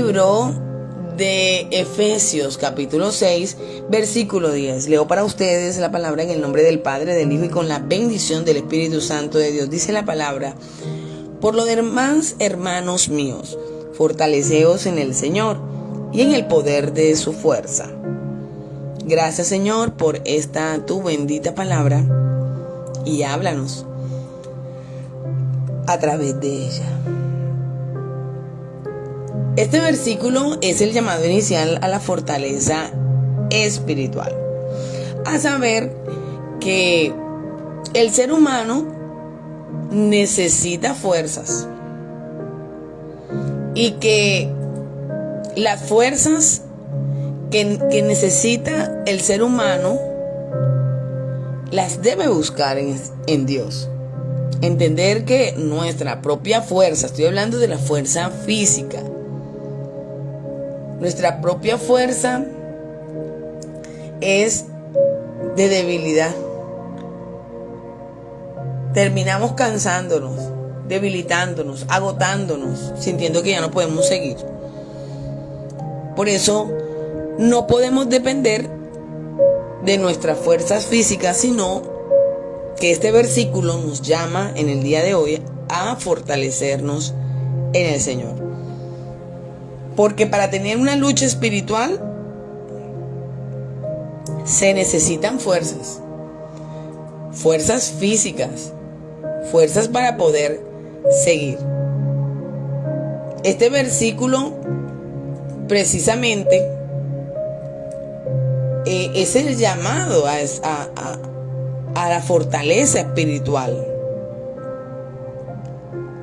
libro de Efesios, capítulo 6, versículo 10. Leo para ustedes la palabra en el nombre del Padre, del Hijo y con la bendición del Espíritu Santo de Dios. Dice la palabra: por lo demás, hermanos míos, fortaleceos en el Señor y en el poder de su fuerza. Gracias, Señor, por esta tu bendita palabra, y háblanos a través de ella. Este versículo es el llamado inicial a la fortaleza espiritual, a saber que el ser humano necesita fuerzas y que las fuerzas que necesita el ser humano las debe buscar en Dios. Entender que nuestra propia fuerza, estoy hablando de la fuerza física, nuestra propia fuerza es de debilidad. Terminamos cansándonos, debilitándonos, agotándonos, sintiendo que ya no podemos seguir. Por eso no podemos depender de nuestras fuerzas físicas, sino que este versículo nos llama en el día de hoy a fortalecernos en el Señor. Porque para tener una lucha espiritual se necesitan fuerzas físicas, fuerzas para poder seguir. Este versículo precisamente es el llamado a la fortaleza espiritual.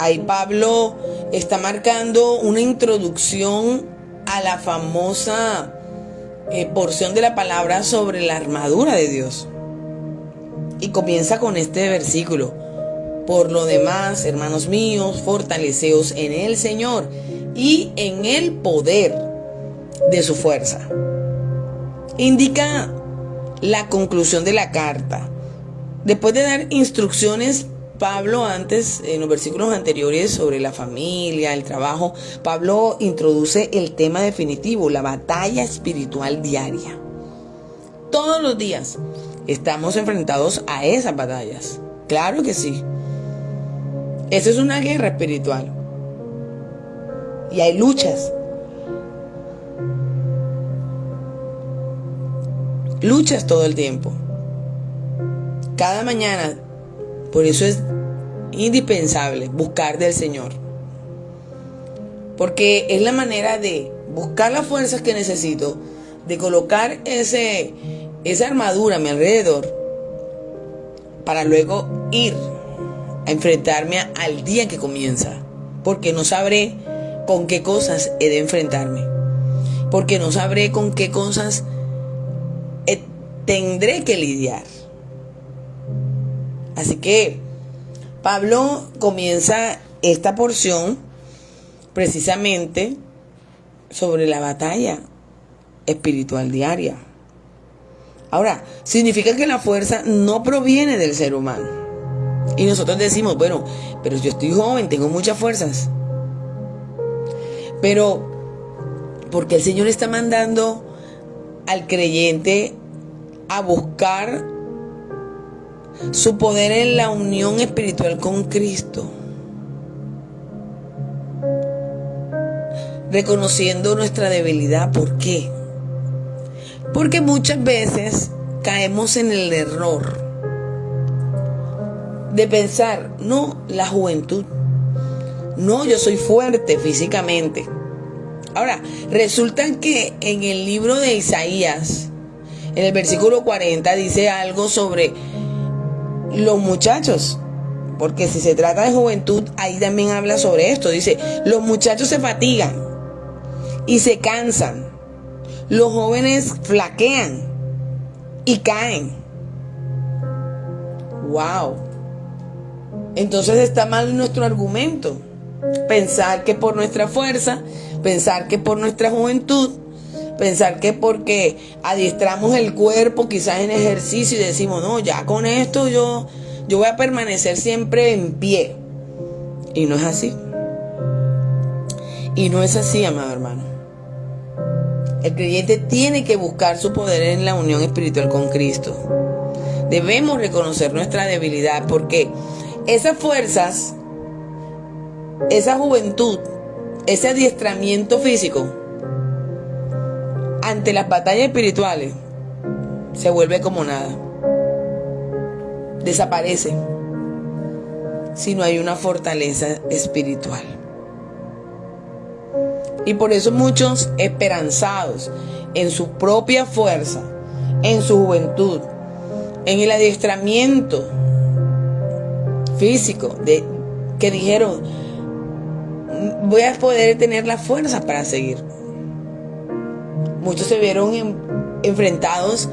Ahí Pablo está marcando una introducción a la famosa porción de la palabra sobre la armadura de Dios. Y comienza con este versículo: por lo demás, hermanos míos, fortaleceos en el Señor y en el poder de su fuerza. Indica la conclusión de la carta. Después de dar instrucciones, Pablo antes, en los versículos anteriores, sobre la familia, el trabajo, Pablo introduce el tema definitivo, la batalla espiritual diaria. Todos los días estamos enfrentados a esas batallas. Claro que sí. Eso es una guerra espiritual. Y hay luchas. Luchas todo el tiempo. Cada mañana. Por eso es indispensable buscar del Señor. Porque es la manera de buscar las fuerzas que necesito, de colocar esa armadura a mi alrededor, para luego ir a enfrentarme al día que comienza. Porque no sabré con qué cosas he de enfrentarme. Porque no sabré con qué cosas tendré que lidiar. Así que Pablo comienza esta porción precisamente sobre la batalla espiritual diaria. Ahora, significa que la fuerza no proviene del ser humano. Y nosotros decimos, bueno, pero yo estoy joven, tengo muchas fuerzas. Pero, porque el Señor está mandando al creyente a buscar su poder en la unión espiritual con Cristo, reconociendo nuestra debilidad. ¿Por qué? Porque muchas veces caemos en el error de pensar, no, la juventud, no, yo soy fuerte físicamente. Ahora, resulta que en el libro de Isaías, en el versículo 40, dice algo sobre los muchachos, porque si se trata de juventud, ahí también habla sobre esto. Dice, los muchachos se fatigan y se cansan, los jóvenes flaquean y caen. Wow. Entonces está mal nuestro argumento, pensar que por nuestra fuerza, pensar que por nuestra juventud, pensar que porque adiestramos el cuerpo quizás en ejercicio y decimos, no, ya con esto yo voy a permanecer siempre en pie. Y no es así. Y no es así, amado hermano. El creyente tiene que buscar su poder en la unión espiritual con Cristo. Debemos reconocer nuestra debilidad, porque esas fuerzas, esa juventud, ese adiestramiento físico ante las batallas espirituales se vuelve como nada. Desaparece si no hay una fortaleza espiritual. Y por eso muchos, esperanzados en su propia fuerza, en su juventud, en el adiestramiento físico, que dijeron, voy a poder tener la fuerza para seguir. Muchos se vieron enfrentados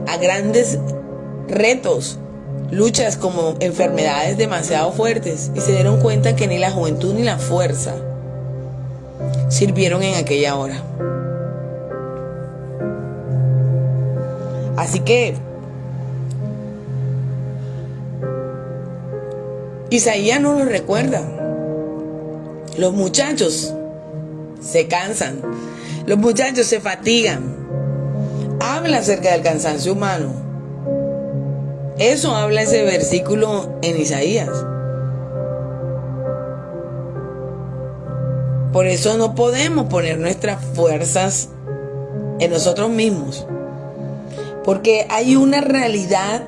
a grandes retos, luchas como enfermedades demasiado fuertes, y se dieron cuenta que ni la juventud ni la fuerza sirvieron en aquella hora. Así que Isaías nos lo recuerda. Los muchachos se cansan, los muchachos se fatigan. Habla acerca del cansancio humano. Eso habla ese versículo en Isaías. Por eso no podemos poner nuestras fuerzas en nosotros mismos, porque hay una realidad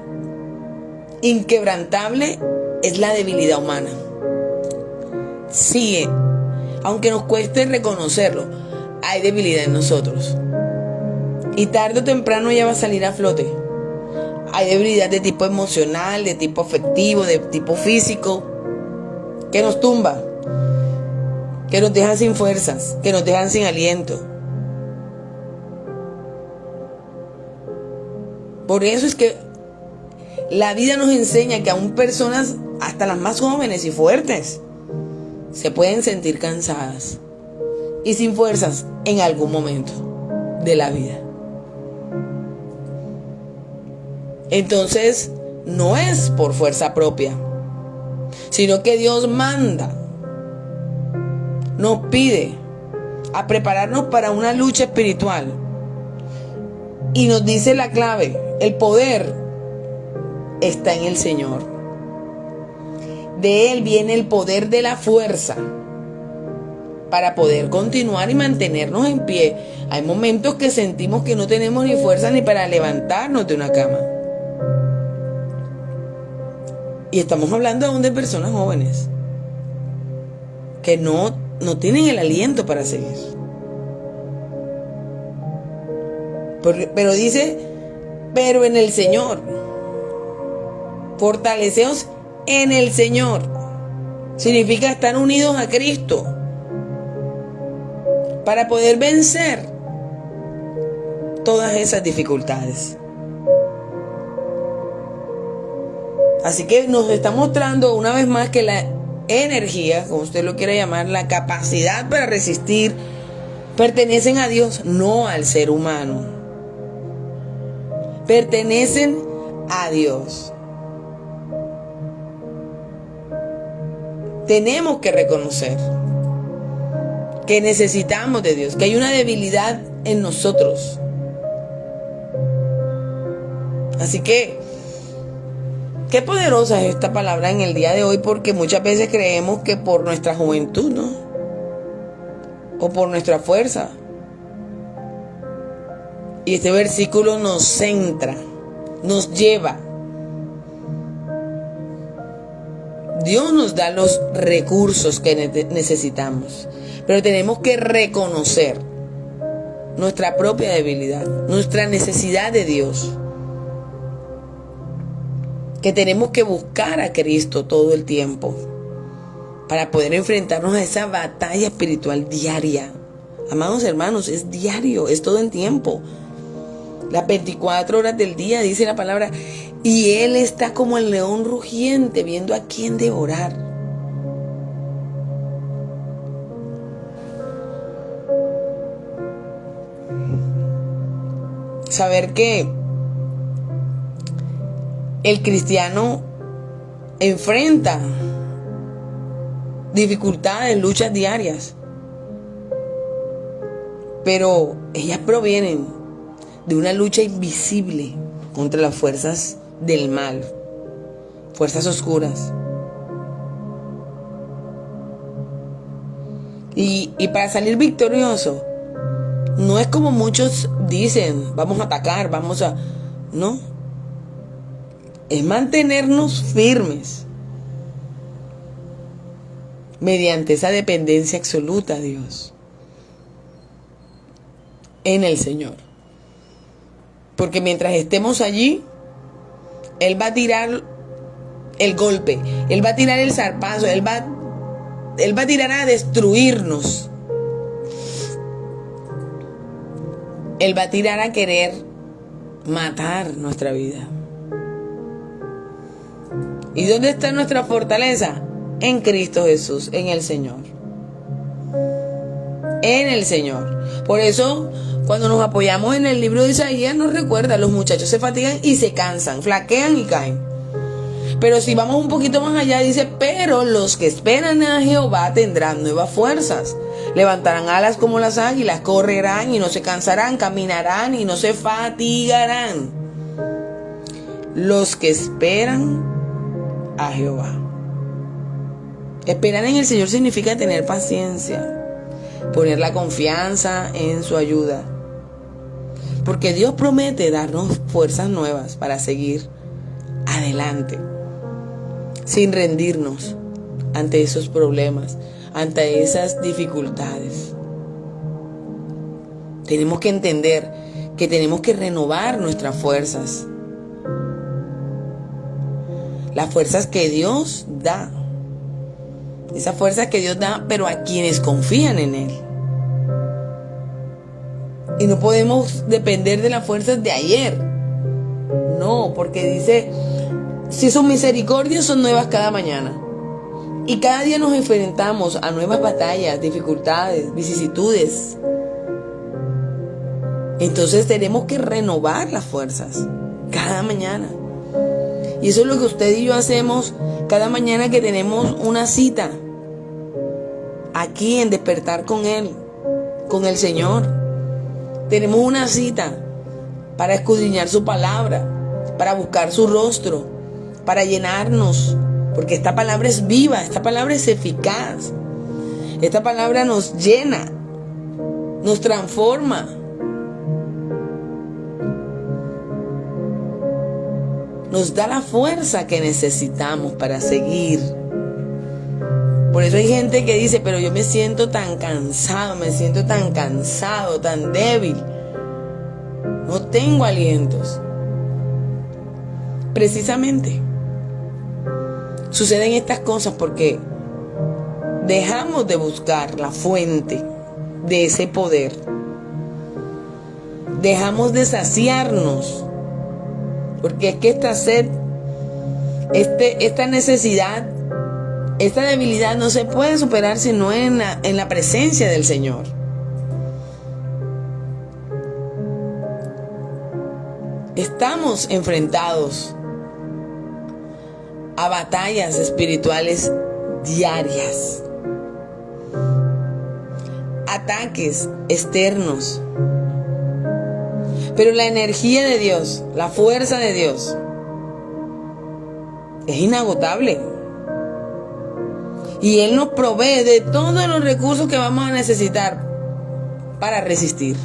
inquebrantable, es la debilidad humana. Sí, aunque nos cueste reconocerlo, hay debilidad en nosotros, y tarde o temprano ya va a salir a flote. Hay debilidad de tipo emocional, de tipo afectivo, de tipo físico, que nos tumba, que nos dejan sin fuerzas, que nos dejan sin aliento. Por eso es que la vida nos enseña que aún personas, hasta las más jóvenes y fuertes, se pueden sentir cansadas y sin fuerzas en algún momento de la vida. Entonces, no es por fuerza propia, sino que Dios manda, nos pide a prepararnos para una lucha espiritual, y nos dice la clave: el poder está en el Señor. De Él viene el poder de la fuerza para poder continuar y mantenernos en pie. Hay momentos que sentimos que no tenemos ni fuerza ni para levantarnos de una cama. Y estamos hablando aún de personas jóvenes que no tienen el aliento para seguir. Pero dice, pero en el Señor. Fortaleceos en el Señor. Significa estar unidos a Cristo para poder vencer todas esas dificultades. Así que nos está mostrando una vez más que la energía, como usted lo quiera llamar, la capacidad para resistir, pertenecen a Dios, no al ser humano. Pertenecen a Dios. Tenemos que reconocer que necesitamos de Dios, que hay una debilidad en nosotros. Así que qué poderosa es esta palabra en el día de hoy, porque muchas veces creemos que por nuestra juventud, ¿no? O por nuestra fuerza. Y este versículo nos centra, nos lleva. Dios nos da los recursos que necesitamos, pero tenemos que reconocer nuestra propia debilidad, nuestra necesidad de Dios. Que tenemos que buscar a Cristo todo el tiempo para poder enfrentarnos a esa batalla espiritual diaria. Amados hermanos, es diario, es todo el tiempo. Las 24 horas del día, dice la palabra, y Él está como el león rugiente, viendo a quién devorar. Saber que el cristiano enfrenta dificultades, luchas diarias, pero ellas provienen de una lucha invisible contra las fuerzas del mal, fuerzas oscuras. Y para salir victorioso, no es como muchos dicen, vamos a atacar, no. Es mantenernos firmes mediante esa dependencia absoluta a Dios, en el Señor. Porque mientras estemos allí, Él va a tirar el golpe, Él va a tirar el zarpazo, Él va a tirar a destruirnos. Él va a tirar a querer matar nuestra vida. ¿Y dónde está nuestra fortaleza? En Cristo Jesús, en el Señor. En el Señor. Por eso, cuando nos apoyamos en el libro de Isaías, nos recuerda, los muchachos se fatigan y se cansan, flaquean y caen. Pero si vamos un poquito más allá, dice, pero los que esperan a Jehová tendrán nuevas fuerzas. Levantarán alas como las águilas, correrán y no se cansarán, caminarán y no se fatigarán. Los que esperan a Jehová. Esperar en el Señor significa tener paciencia, poner la confianza en su ayuda. Porque Dios promete darnos fuerzas nuevas para seguir adelante, sin rendirnos ante esos problemas, ante esas dificultades. Tenemos que entender que tenemos que renovar nuestras fuerzas. Las fuerzas que Dios da. Esas fuerzas que Dios da, pero a quienes confían en Él. Y no podemos depender de las fuerzas de ayer. No, porque dice, si sus misericordias son nuevas cada mañana. Y cada día nos enfrentamos a nuevas batallas, dificultades, vicisitudes. Entonces tenemos que renovar las fuerzas cada mañana. Y eso es lo que usted y yo hacemos cada mañana que tenemos una cita aquí en Despertar con Él, con el Señor. Tenemos una cita para escudriñar su palabra, para buscar su rostro, para llenarnos. Porque esta palabra es viva, esta palabra es eficaz. Esta palabra nos llena, nos transforma. Nos da la fuerza que necesitamos para seguir. Por eso hay gente que dice, pero yo me siento tan cansado, tan débil. No tengo alientos. Precisamente suceden estas cosas porque dejamos de buscar la fuente de ese poder. Dejamos de saciarnos. Porque es que esta sed, esta necesidad, esta debilidad no se puede superar sino en la presencia del Señor. Estamos enfrentados a batallas espirituales diarias, ataques externos. Pero la energía de Dios, la fuerza de Dios, es inagotable. Y Él nos provee de todos los recursos que vamos a necesitar para resistir,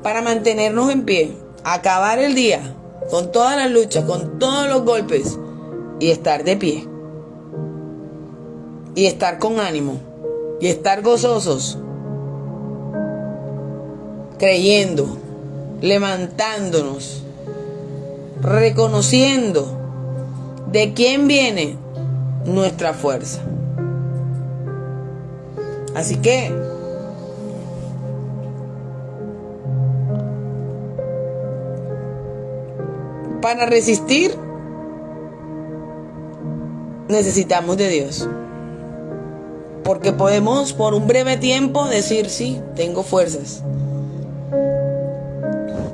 para mantenernos en pie, acabar el día con todas las luchas, con todos los golpes, y estar de pie, y estar con ánimo, y estar gozosos, creyendo, levantándonos, reconociendo de quién viene nuestra fuerza. Así que para resistir necesitamos de Dios. Porque podemos por un breve tiempo decir, sí, tengo fuerzas.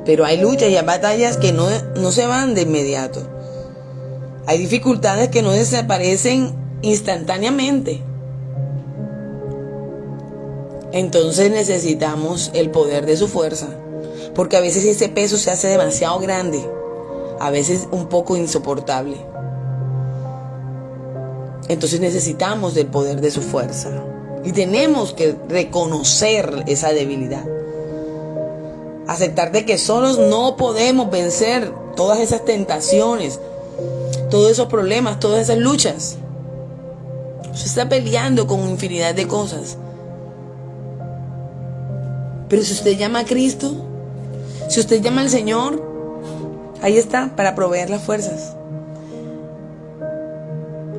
Pero hay luchas y hay batallas que no se van de inmediato. Hay dificultades que no desaparecen instantáneamente. entonces necesitamos el poder de su fuerza, porque a veces ese peso se hace demasiado grande, a veces un poco insoportable. Entonces necesitamos del poder de su fuerza y tenemos que reconocer esa debilidad, aceptar de que solos no podemos vencer todas esas tentaciones, todos esos problemas, todas esas luchas. Usted está peleando con infinidad de cosas. Pero si usted llama a Cristo, si usted llama al Señor, ahí está para proveer las fuerzas.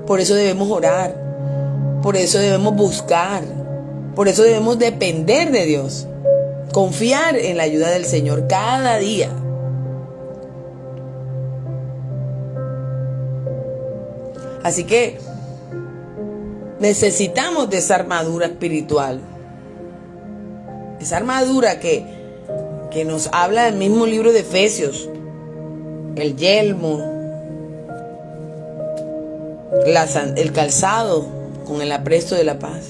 Por eso debemos orar, por eso debemos buscar, por eso debemos depender de Dios, confiar en la ayuda del Señor cada día. Así que necesitamos de esa armadura espiritual, esa armadura que nos habla del mismo libro de Efesios, el yelmo, el calzado con el apresto de la paz,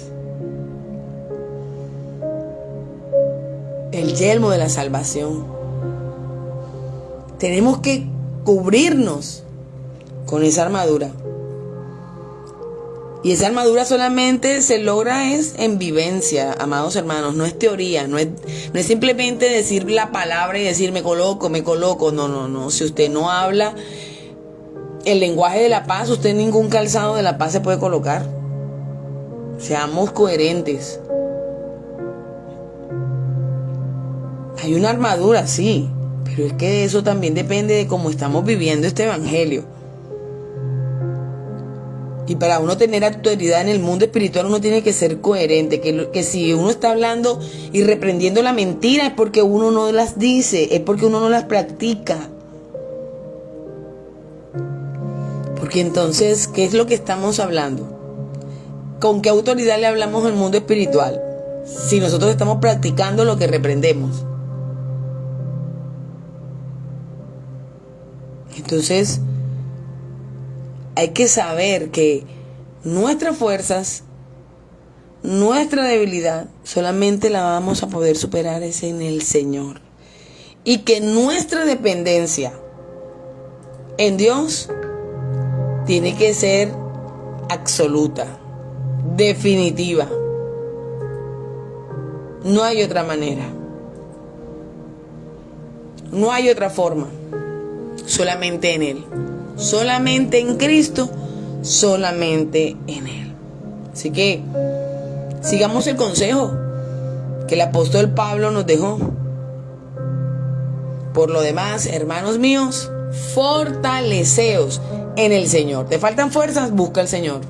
el yelmo de la salvación. Tenemos que cubrirnos con esa armadura. Y esa armadura solamente se logra en vivencia, amados hermanos. No es teoría, no es simplemente decir la palabra y decir me coloco. No. Si usted no habla el lenguaje de la paz, usted ningún calzado de la paz se puede colocar. Seamos coherentes. Hay una armadura, sí, pero es que eso también depende de cómo estamos viviendo este evangelio. Y para uno tener autoridad en el mundo espiritual, uno tiene que ser coherente. Que si uno está hablando y reprendiendo la mentira, es porque uno no las dice, es porque uno no las practica. Porque entonces, ¿qué es lo que estamos hablando? ¿Con qué autoridad le hablamos al mundo espiritual? Si nosotros estamos practicando lo que reprendemos. Entonces, hay que saber que nuestras fuerzas, nuestra debilidad, solamente la vamos a poder superar es en el Señor. Y que nuestra dependencia en Dios tiene que ser absoluta, definitiva. No hay otra manera. No hay otra forma. Solamente en Él. Solamente en Cristo, solamente en Él. Así que sigamos el consejo que el apóstol Pablo nos dejó. Por lo demás, hermanos míos, fortaleceos en el Señor. ¿Te faltan fuerzas? Busca al Señor.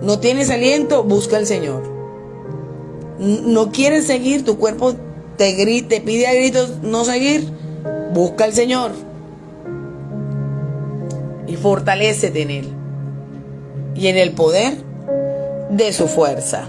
¿No tienes aliento? Busca al Señor. ¿No quieres seguir? ¿Tu cuerpo te pide a gritos no seguir? Busca al Señor. Y fortalécete en Él y en el poder de su fuerza.